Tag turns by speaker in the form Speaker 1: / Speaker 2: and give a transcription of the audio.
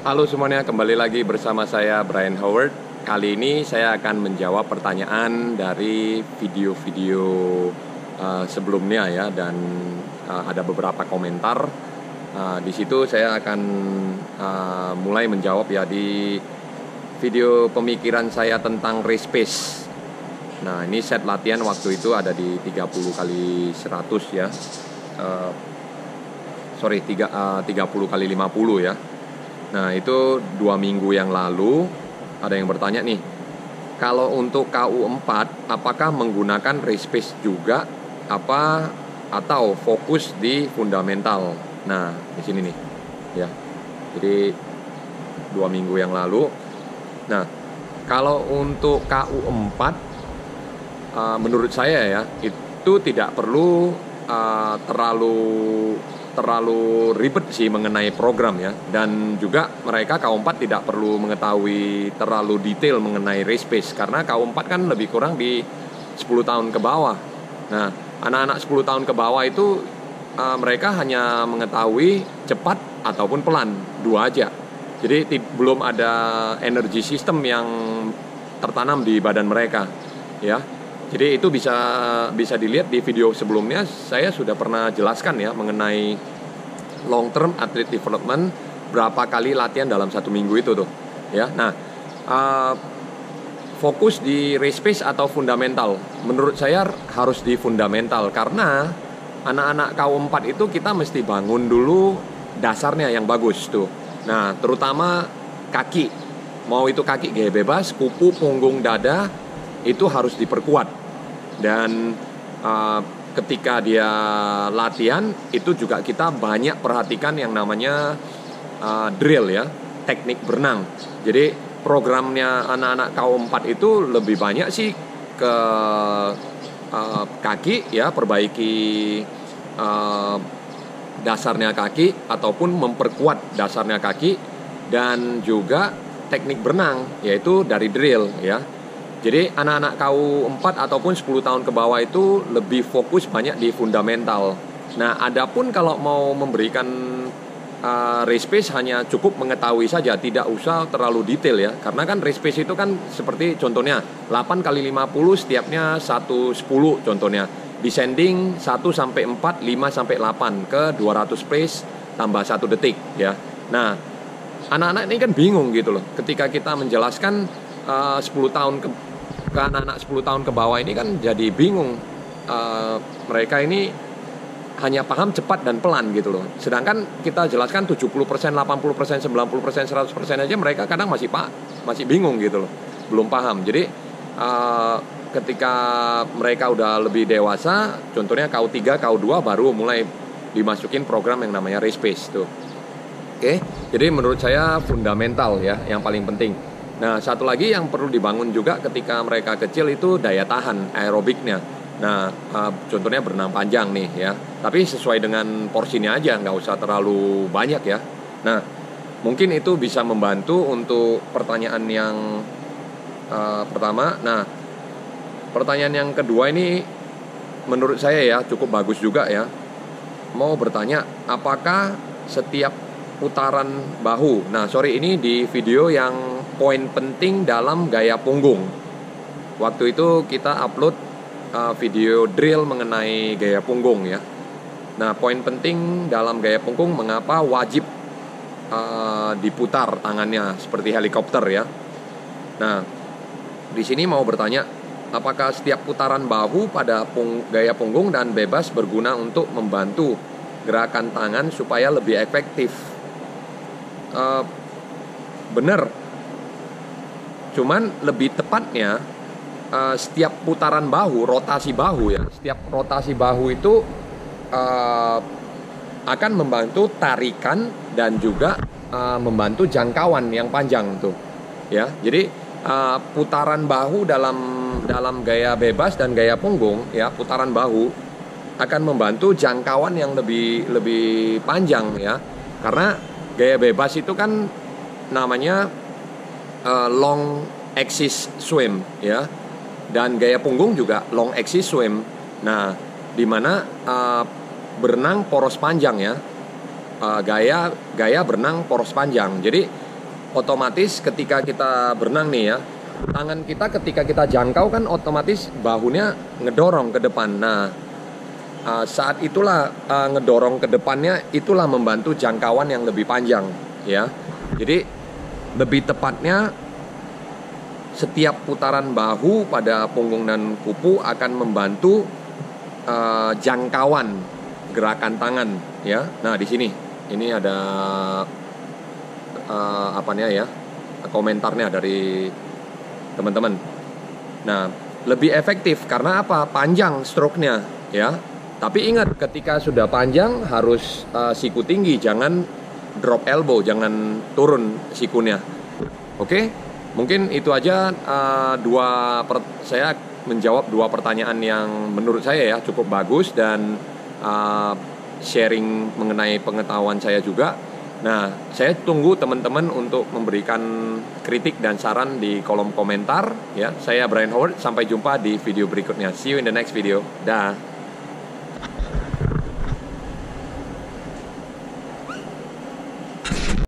Speaker 1: Halo semuanya, kembali lagi bersama saya Brian Howard. Kali ini saya akan menjawab pertanyaan dari video-video sebelumnya ya, dan ada beberapa komentar. Di situ saya akan mulai menjawab ya di video pemikiran saya tentang race pace. Nah, ini set latihan waktu itu ada di 30 kali 100 ya. 30 kali 50 ya. Nah, itu 2 minggu yang lalu ada yang bertanya nih, kalau untuk KU4 apakah menggunakan race pace juga atau fokus di fundamental? Nah, di sini nih ya. Jadi 2 minggu yang lalu. Nah, kalau untuk KU4 menurut saya ya, itu tidak perlu terlalu ribet sih mengenai program ya, dan juga mereka KU4 tidak perlu mengetahui terlalu detail mengenai race pace karena KU4 kan lebih kurang di 10 tahun ke bawah. Nah, anak-anak 10 tahun ke bawah itu mereka hanya mengetahui cepat ataupun pelan, dua aja. Jadi belum ada energy system yang tertanam di badan mereka ya. Jadi itu bisa dilihat di video sebelumnya, saya sudah pernah jelaskan ya mengenai long term athlete development, berapa kali latihan dalam 1 minggu itu tuh ya. Nah, fokus di race pace atau fundamental, menurut saya harus di fundamental karena anak-anak KU4 itu kita mesti bangun dulu dasarnya yang bagus tuh. Nah, terutama kaki, mau itu kaki gaya bebas, kuku, punggung, dada, itu harus diperkuat. Dan ketika dia latihan itu juga kita banyak perhatikan yang namanya drill ya, teknik berenang. Jadi programnya anak-anak KU4 itu lebih banyak sih ke kaki ya, perbaiki dasarnya kaki ataupun memperkuat dasarnya kaki, dan juga teknik berenang yaitu dari drill ya. Jadi anak-anak KU4 ataupun 10 tahun ke bawah itu lebih fokus banyak di fundamental. Nah, adapun kalau mau memberikan race pace hanya cukup mengetahui saja, tidak usah terlalu detail ya. Karena kan race pace itu kan seperti contohnya 8 kali 50 setiapnya 110 contohnya. Descending 1 sampai 4, 5 sampai 8 ke 200 pace tambah 1 detik ya. Nah, anak-anak ini kan bingung gitu loh. Ketika kita menjelaskan 10 tahun ke anak-anak 10 tahun ke bawah ini kan jadi bingung. Mereka ini hanya paham cepat dan pelan gitu loh. Sedangkan kita jelaskan 70%, 80%, 90%, 100% aja mereka kadang masih bingung gitu loh. Belum paham. Jadi ketika mereka udah lebih dewasa, contohnya KU3, KU2 baru mulai dimasukin program yang namanya race pace tuh. Oke. Jadi menurut saya fundamental ya yang paling penting. Nah, satu lagi yang perlu dibangun juga ketika mereka kecil itu daya tahan aerobiknya. Nah, contohnya berenang panjang nih ya. Tapi sesuai dengan porsinya aja, nggak usah terlalu banyak ya. Nah, mungkin itu bisa membantu untuk pertanyaan yang pertama. Nah, pertanyaan yang kedua ini menurut saya ya cukup bagus juga ya. Mau bertanya, apakah setiap putaran bahu? Nah, ini di video yang poin penting dalam gaya punggung. Waktu itu kita upload video drill mengenai gaya punggung ya. Nah, poin penting dalam gaya punggung, mengapa wajib diputar tangannya seperti helikopter ya. Nah, di sini mau bertanya, apakah setiap putaran bahu pada gaya punggung dan bebas berguna untuk membantu gerakan tangan supaya lebih efektif? Bener. Cuman lebih tepatnya setiap putaran bahu, rotasi bahu ya, setiap rotasi bahu itu akan membantu tarikan dan juga membantu jangkauan yang panjang tuh ya. Jadi putaran bahu dalam gaya bebas dan gaya punggung ya, putaran bahu akan membantu jangkauan yang lebih panjang ya. Karena gaya bebas itu kan namanya long axis swim ya, dan gaya punggung juga long axis swim. Nah, di mana berenang poros panjang ya, gaya berenang poros panjang. Jadi otomatis ketika kita berenang nih ya, tangan kita ketika kita jangkau kan otomatis bahunya ngedorong ke depan. Nah, saat itulah ngedorong ke depannya itulah membantu jangkauan yang lebih panjang ya. Jadi lebih tepatnya setiap putaran bahu pada punggung dan kupu akan membantu jangkauan gerakan tangan ya. Nah, di sini ini ada apanya ya? Komentarnya dari teman-teman. Nah, lebih efektif karena apa? Panjang stroke-nya ya. Tapi ingat ketika sudah panjang harus siku tinggi, jangan drop elbow, jangan turun sikunya. Oke? Mungkin itu aja saya menjawab 2 pertanyaan yang menurut saya ya cukup bagus dan sharing mengenai pengetahuan saya juga. Nah, saya tunggu teman-teman untuk memberikan kritik dan saran di kolom komentar ya. Saya Brian Howard, sampai jumpa di video berikutnya. See you in the next video. Dah.